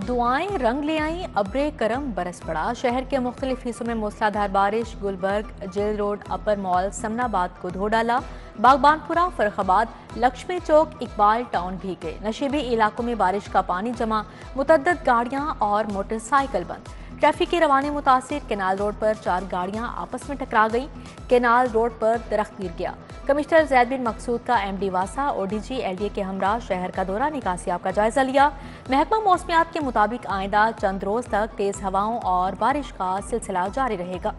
दुआएं रंग ले आई, अब्रे करम बरस पड़ा। शहर के मुख्तलिफ हिस्सों में मूसलाधार बारिश गुलबर्ग, जेल रोड, अपर मॉल, समनाबाद को धो डाला। बागबानपुरा, फर्रुखाबाद, लक्ष्मी चौक, इकबाल टाउन भीग गए। नशीबी इलाकों में बारिश का पानी जमा, मुतअद्दिद गाड़ियां और मोटरसाइकिल बंद। ट्रैफिक की रवानी मुतासिर। केनाल रोड पर 4 गाड़ियां आपस में टकरा गई। केनाल रोड पर दरख्त गिर गया। कमिश्नर जैद बिन मकसूद का MD वासा और DG LDA के हमरा शहर का दौरा निकासियाब का जायजा लिया। महकमा मौसमियात के मुताबिक आइंदा चंद रोज तक तेज हवाओं और बारिश का सिलसिला जारी रहेगा।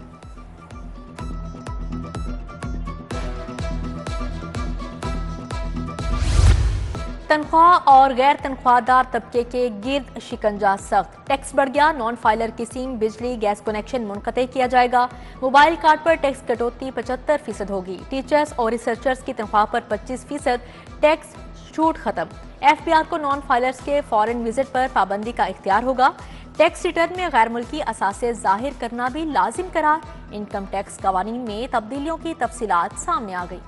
तनख्वाह और गैर तनख्वाहदार तबके के गिर्द शिकंजा सख्त। टैक्स बढ़ गया। नॉन फाइलर की सिम, बिजली, गैस कनेक्शन मुनक़ते किया जाएगा। मोबाइल कार्ड पर टैक्स कटौती 75% होगी। टीचर्स और रिसर्चर्स की तनख्वाह पर 25% टैक्स छूट खत्म। FBR को नॉन फाइलर्स के फॉरेन विजिट पर पाबंदी का इख्तियार होगा। टैक्स रिटर्न में गैर मुल्की असासे जाहिर करना भी लाजिम करार। इनकम टैक्स कवानीन में तब्दीलियों की तफसीलात सामने आ गई।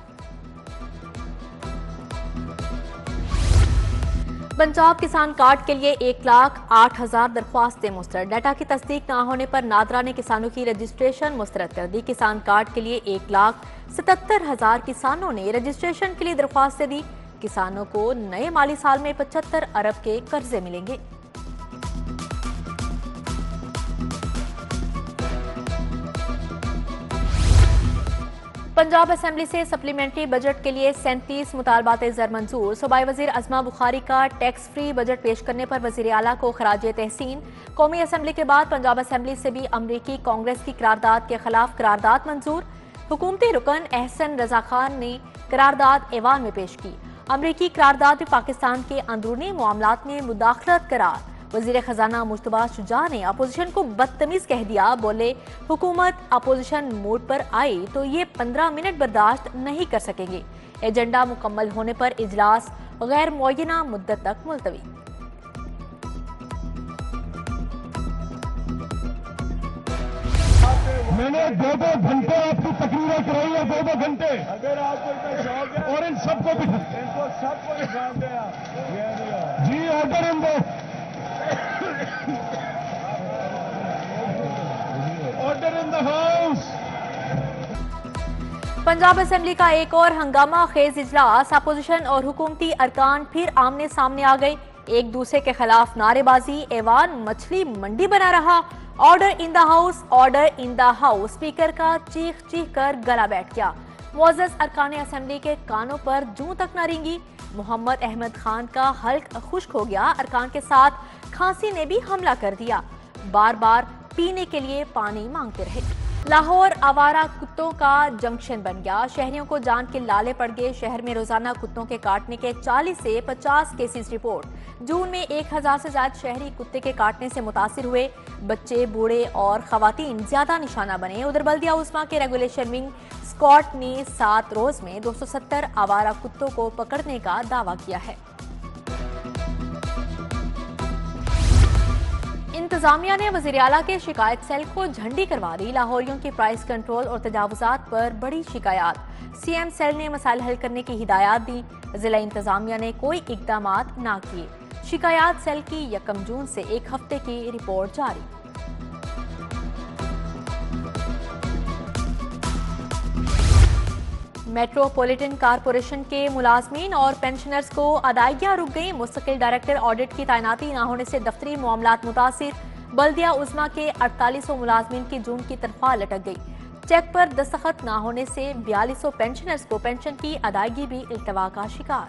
पंजाब किसान कार्ड के लिए 1,08,000 दरख्वास्तें मुस्तरद। डाटा की तस्दीक न होने पर नादरा ने किसानों की रजिस्ट्रेशन मुस्तरद कर दी। किसान कार्ड के लिए 1,77,000 किसानों ने रजिस्ट्रेशन के लिए दरख्वास्तें दी। किसानों को नए माली साल में 75 अरब के कर्जे मिलेंगे। पंजाब असेंबली से सप्लीमेंट्री बजट के लिए 37 मुतालबात ज़र मंजूर। सूबाई वजीर अज़मा बुखारी का टैक्स फ्री बजट पेश करने पर वजीर आला को खराजे तहसीन। कौमी असेंबली के बाद पंजाब असेंबली से भी अमरीकी कांग्रेस की करारदाद के खिलाफ करारदाद मंजूर। हुकूमती रुकन एहसन रजा खान ने करारदाद ऐवान में पेश की। अमरीकी करारदाद में पाकिस्तान के अंदरूनी मामलात में मुदाखलत करार। वजीर खजाना मुश्तबा शुजा ने अपोजिशन को बदतमीज कह दिया। बोले, हुकूमत अपोजिशन मोड पर आई तो ये 15 मिनट बर्दाश्त नहीं कर सकेंगे। एजेंडा मुकम्मल होने पर इजलास गैर मुअय्यना मुद्दत तक मुलतवी। मैंने 2-2 घंटे आपकी तकरीरें कराई है, 2-2 घंटे। अगर आपको इतना शौक है और इन सबको भी इनको सबको निकाल दे आप। जी ऑर्डर इन दो, order in the house. Punjab assembly का एक और हंगामा खेज इजलास। अपोजिशन और हुकूमती अरकान फिर आमने सामने आ गए। एक दूसरे के खिलाफ नारेबाजी। ऐवान मछली मंडी बना रहा। Order in the house, order in the house. Speaker का चीख चीख कर गला बैठ गया। मुअज़्ज़ज़ अरकान असेंबली के कानों पर जूं तक न रेंगी। मोहम्मद अहमद खान का हल्क खुश्क हो गया। अरकान के साथ खांसी ने भी हमला कर दिया। बार बार पीने के लिए पानी मांगते रहे। लाहौर आवारा कुत्तों का जंक्शन बन गया। शहरियों को जान के लाले पड़ गए। शहर में रोजाना कुत्तों के काटने के 40 से 50 केसेस रिपोर्ट। जून में 1000 से ज्यादा शहरी कुत्ते के काटने से मुतासिर हुए। बच्चे, बूढ़े और खवातीन ज्यादा निशाना बने। उधर बल्दिया उस्मा के रेगुलेशन विंग स्कॉट ने 7 रोज में 270 आवारा कुत्तों को पकड़ने का दावा किया है। इंतजामिया ने वजीर आला के शिकायत सेल को झंडी करवा दी। लाहौरियों की प्राइस कंट्रोल और तजावुजात पर बड़ी शिकायत। CM सेल ने मसाइल हल करने की हिदायत दी। जिला इंतजामिया ने कोई इकदामात ना किए। शिकायत सेल की 1 जून से 1 हफ्ते की रिपोर्ट जारी। मेट्रोपॉलिटन कारपोरेशन के मुलाजमीन और पेंशनर्स को अदायगियां रुक गई। मुस्तकिल डायरेक्टर ऑडिट की तैनाती न होने से दफ्तरी मामलात मुतासिर। बल्दिया उज़्मा के 4800 मुलाजमीन की जून की तनख्वाह लटक गई। चेक पर दस्तखत न होने से 4200 पेंशनर्स को पेंशन की अदायगी भी इल्तवा का शिकार।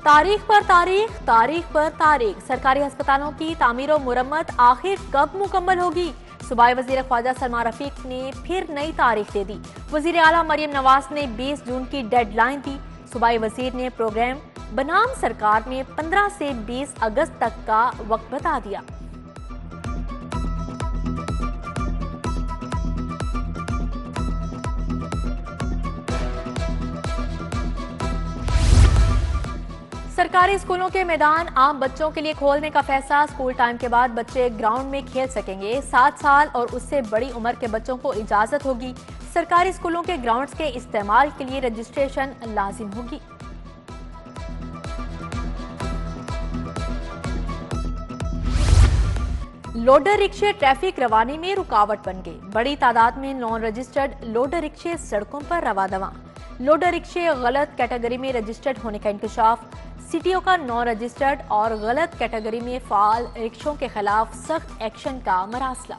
तारीख पर तारीख, तारीख पर तारीख। सरकारी अस्पतालों की तामीर और मुरम्मत आखिर कब मुकम्मल होगी? सूबाई वजीर ख्वाजा सलमान रफीक ने फिर नई तारीख दे दी। वजीर आला मरियम नवाज ने 20 जून की डेडलाइन दी। सूबाई वजीर ने प्रोग्राम बनाम सरकार में 15 से 20 अगस्त तक का वक्त बता दिया। सरकारी स्कूलों के मैदान आम बच्चों के लिए खोलने का फैसला। स्कूल टाइम के बाद बच्चे ग्राउंड में खेल सकेंगे। 7 साल और उससे बड़ी उम्र के बच्चों को इजाजत होगी। सरकारी स्कूलों के ग्राउंड्स के इस्तेमाल के लिए रजिस्ट्रेशन लाजिम होगी। लोडर रिक्शे ट्रैफिक रवानी में रुकावट बन गई। बड़ी तादाद में नॉन रजिस्टर्ड लोडर रिक्शे सड़कों पर रवादवा। लोडर रिक्शे गलत कैटेगरी में रजिस्टर्ड होने का इंकशाफ। सिटीओ का नॉन रजिस्टर्ड और गलत कैटेगरी में फाल रिक्शों के खिलाफ सख्त एक्शन का मरासला।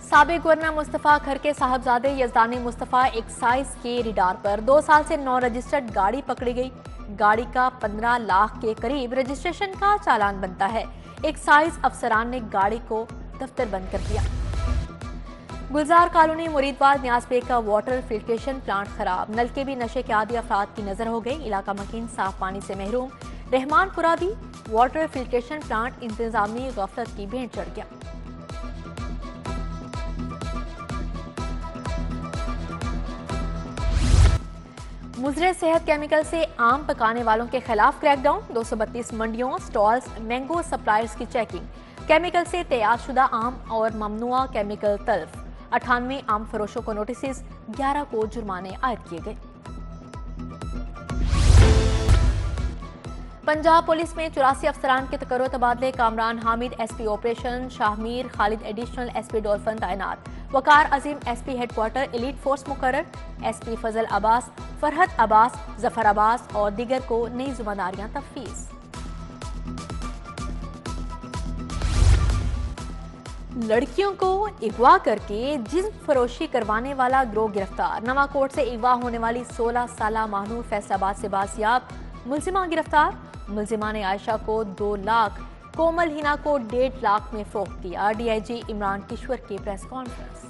साबिक गवर्नर मुस्तफा खर के साहबजादे यजदानी मुस्तफा एक्साइज के रिडार पर 2 साल से नॉन रजिस्टर्ड गाड़ी पकड़ी गई। गाड़ी का 15 लाख के करीब रजिस्ट्रेशन का चालान बनता है। एक्साइज अफसरान ने गाड़ी को दफ्तर बंद कर दिया। गुलजार कॉलोनी मुरीदवाद न्यासबे का वाटर फिल्ट्रेशन प्लांट खराब। नलके भी नशे के आदी अफराद की नजर हो गई। इलाका मकीन साफ पानी से महरूम। रहमानपुरा भी वाटर फिल्ट्रेशन प्लांट इंतजामी गफलत की भेंट चढ़ गया। मुजरे सेहत केमिकल से आम पकाने वालों के खिलाफ क्रैकडाउन। 232 मंडियों, स्टॉल्स, मैंगो सप्लायर्स की चेकिंग। केमिकल से तैयारशुदा आम और ममनुआ केमिकल तल्फ। 98 आम फरोशों को नोटिस, 11 को जुर्माने आयद किए गए। पंजाब पुलिस में 84 अफसरान के तकर्रो तबादले। Kamran Hamid SP operation, Shahmir Khalid additional SP dolphin तैनात। Waqar Azeem SP headquarter elite force मुकर्रर। एसपी फजल अब्बास, फरहत अब्बास, जफर अब्बास और दीगर को नई जिम्मेदारियां तफवीज। लड़कियों को अगवा करके जिस्म फरोशी करवाने वाला गिरोह गिरफ्तार। नवाकोट से अगवा होने वाली 16 साला महानूर फैसलाबाद से बाजियाब। मुलजिमा गिरफ्तार। मुलजिमा ने आयशा को 2 लाख, कोमल हिना को 1.5 लाख में फरोख्त किया। डीआईजी इमरान किश्वर की प्रेस कॉन्फ्रेंस।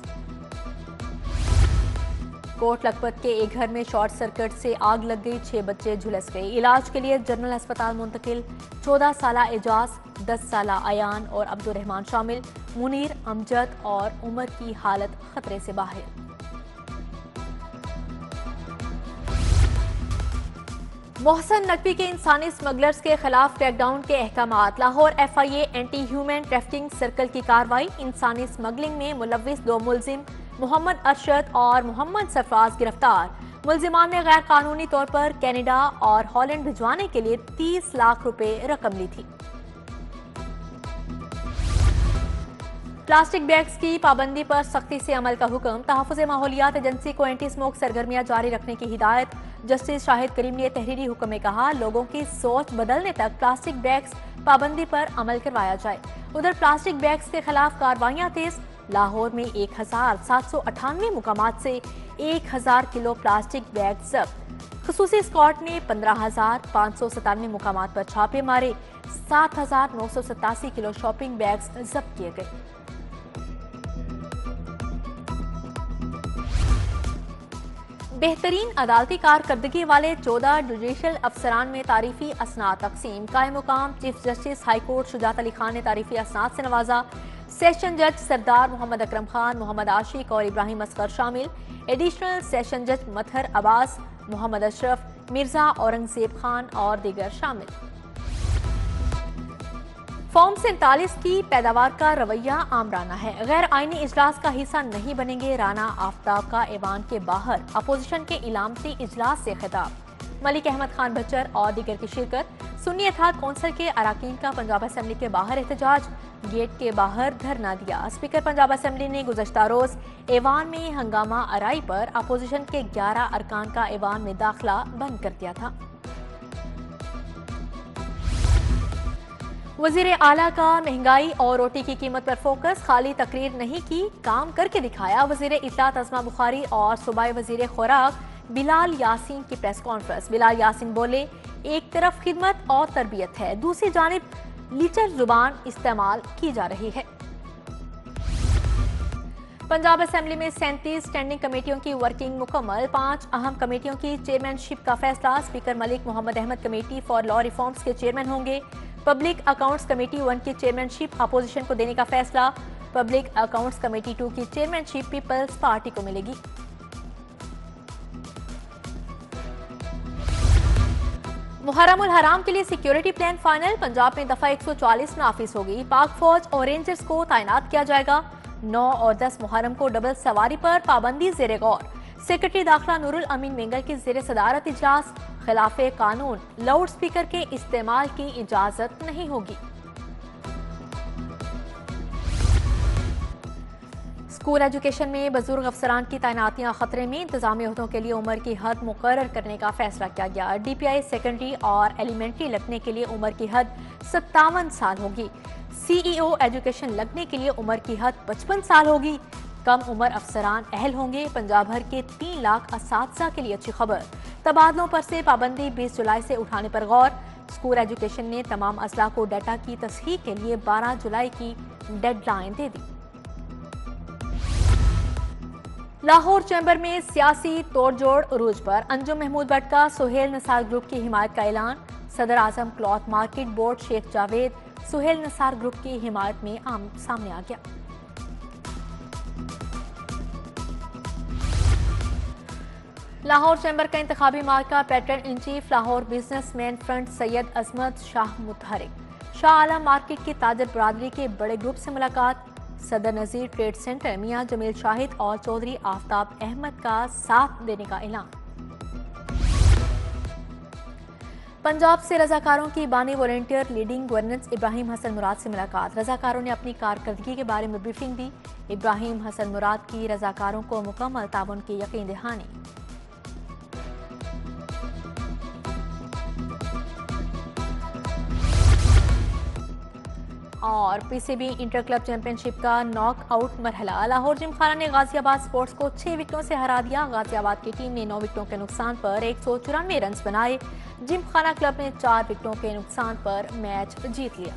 कोट लखपत के एक घर में शॉर्ट सर्किट से आग लग गई। 6 बच्चे झुलस गए। इलाज के लिए जनरल अस्पताल मुंतकिल। 14 साला एजाज, 10 साला अयान और अब्दुर्रहमान शामिल। मुनीर, अमजद और उमर की हालत खतरे से बाहर। मोहसन नकवी के इंसानी स्मगलर्स के खिलाफ क्रैकडाउन के अहकामात। Lahore FIA anti human trafficking circle की कार्रवाई। इंसानी स्मगलिंग में मुलविस 2 मुलजिम मोहम्मद अरशद और मोहम्मद सरफराज गिरफ्तार। मुलजिमान ने गैर कानूनी तौर पर कनाडा और हॉलैंड भिजवाने के लिए 30 लाख रुपए रकम ली थी। प्लास्टिक बैग्स की पाबंदी पर सख्ती से अमल का हुक्म। तहफ़्फ़ुज़ माहौलियात एजेंसी को एंटी स्मोक सरगर्मियां जारी रखने की हिदायत। जस्टिस शाहिद करीम ने तहरीरी हुक्म में कहा, लोगों की सोच बदलने तक प्लास्टिक बैग्स पाबंदी पर अमल करवाया जाए। उधर प्लास्टिक बैग्स के खिलाफ कार्रवाइयां तेज। लाहौर में 1798 मुकामात से 1000 किलो प्लास्टिक बैग जब्त। खसूसी स्क्वाड ने 15,597 मुकामात पर छापे मारे। 7,987 किलो शॉपिंग बैग्स जब्त किए गए। बेहतरीन अदालती कारकर्दगी वाले 14 जुडिशल अफसरान में तारीफी असनाद तकसीम। कायम मुकाम chief justice high court Shujaat Ali Khan ने तारीफी असनाद से नवाजा। सेशन जज सरदार मोहम्मद अकरम खान, मोहम्मद आशिक और इब्राहिम असगर शामिल। एडिशनल सेशन जज मथहर अब्बास, मोहम्मद अशरफ, मिर्जा औरंगजेब खान और दीगर शामिल। फॉर्म 47 की पैदावार का रवैया आमराना है। गैर आईनी इजलास का हिस्सा नहीं बनेंगे। राना आफ्ताब का ऐवान के बाहर अपोजिशन के इलामती इजलास से खिताब। मलिक अहमद खान भच्चर और दीगर की शिरकत। सुन्नी इत्तेहाद कौंसिल के अराकीन का पंजाब असेंबली के बाहर एहतजाज। गेट के बाहर धरना दिया। स्पीकर पंजाब असेंबली ने गुज़श्ता रोज ऐवान में हंगामा आराई पर अपोजिशन के 11 अरकान का ऐवान में दाखिला बंद कर दिया था। वजीर आला का महंगाई और रोटी की कीमत पर फोकस। खाली तकरीर नहीं की, काम करके दिखाया। वजीर इत्तलात अज़मा बुखारी और सूबाई वजीर खुराक बिलाल यासीन की प्रेस कॉन्फ्रेंस। बिलाल यासीन बोले, एक तरफ खिदमत और तरबियत है, दूसरी जानिब लीचर जुबान इस्तेमाल की जा रही है। पंजाब असेंबली में 37 स्टैंडिंग कमेटियों की वर्किंग मुकम्मल। 5 अहम कमेटियों की चेयरमैनशिप का फैसला। Speaker Malik Mohammad Ahmad committee for law reforms के चेयरमैन होंगे। पब्लिक अकाउंट्स कमेटी 1 की चेयरमैनशिप अपोजिशन को देने का फैसला। पब्लिक अकाउंट्स कमेटी 2 की चेयरमैनशिप पीपल्स पार्टी को मिलेगी। मुहर्रम उल हराम के लिए सिक्योरिटी प्लान फाइनल। पंजाब में दफा 140 नाफिज होगी। पाक फौज और रेंजर्स को तैनात किया जाएगा। 9 और 10 मुहर्रम को डबल सवारी पर पाबंदी ज़ेरे गौर। सेक्रेटरी दाखिला नूरुल अमीन मेंगल की ज़ेरे सदारत इजलास। खिलाफे कानून लाउड स्पीकर के इस्तेमाल की इजाजत नहीं होगी। स्कूल एजुकेशन में बुजुर्ग अफसरान की तैनातियां खतरे में, इंतजामी अहदों के लिए उम्र की हद मुकर्रर करने का फैसला किया गया। DPI सेकेंडरी और एलिमेंट्री लगने के लिए उम्र की हद 57 साल होगी। CEO एजुकेशन लगने के लिए उम्र की हद 55 साल होगी। कम उम्र अफसरान अहल होंगे। पंजाब भर के 3 लाख असातिज़ा के लिए अच्छी खबर। तबादलों पर से पाबंदी 20 जुलाई से उठाने पर गौर। स्कूल एजुकेशन ने तमाम अजला को डाटा की तस्हीह के लिए 12 जुलाई की डेडलाइन दे दी। लाहौर चैम्बर में सियासी तोड़जोड़ उरूज पर। अंजुम महमूद भट्ट का सुहेल निसार ग्रुप की हिमायत का ऐलान। सदर Azam cloth market board Sheikh Javed Suhail Nisar group की हिमायत में सामने आ गया। लाहौर चैम्बर का इंतखाबी मार्का patron in chief Lahore businessman front Syed Azmat Shah मुतहरिक। शाह आलम मार्केट की ताजर बरादरी के बड़े ग्रुप से मुलाकात। सदर नजीर ट्रेड सेंटर मियां जमील शाहिद और चौधरी आफ्ताब अहमद का साथ देने का ऐलान। पंजाब से रजाकारों की बानी volunteer leading governance Ibrahim Hassan Murad से मुलाकात। रजाकारों ने अपनी कारकर्दगी के बारे में ब्रीफिंग दी। इब्राहिम हसन मुराद की रजाकारों को मुकम्मल ताउन की यकीन दहानी। और PCB इंटर क्लब चैंपियनशिप का नॉकआउट मरहला। लाहौर जिमखाना ने गाजियाबाद स्पोर्ट्स को 6 विकेटों से हरा दिया। गाजियाबाद की टीम ने 9 विकेटों के नुकसान पर 194 रन बनाए। जिमखाना क्लब ने 4 विकेटों के नुकसान पर मैच जीत लिया।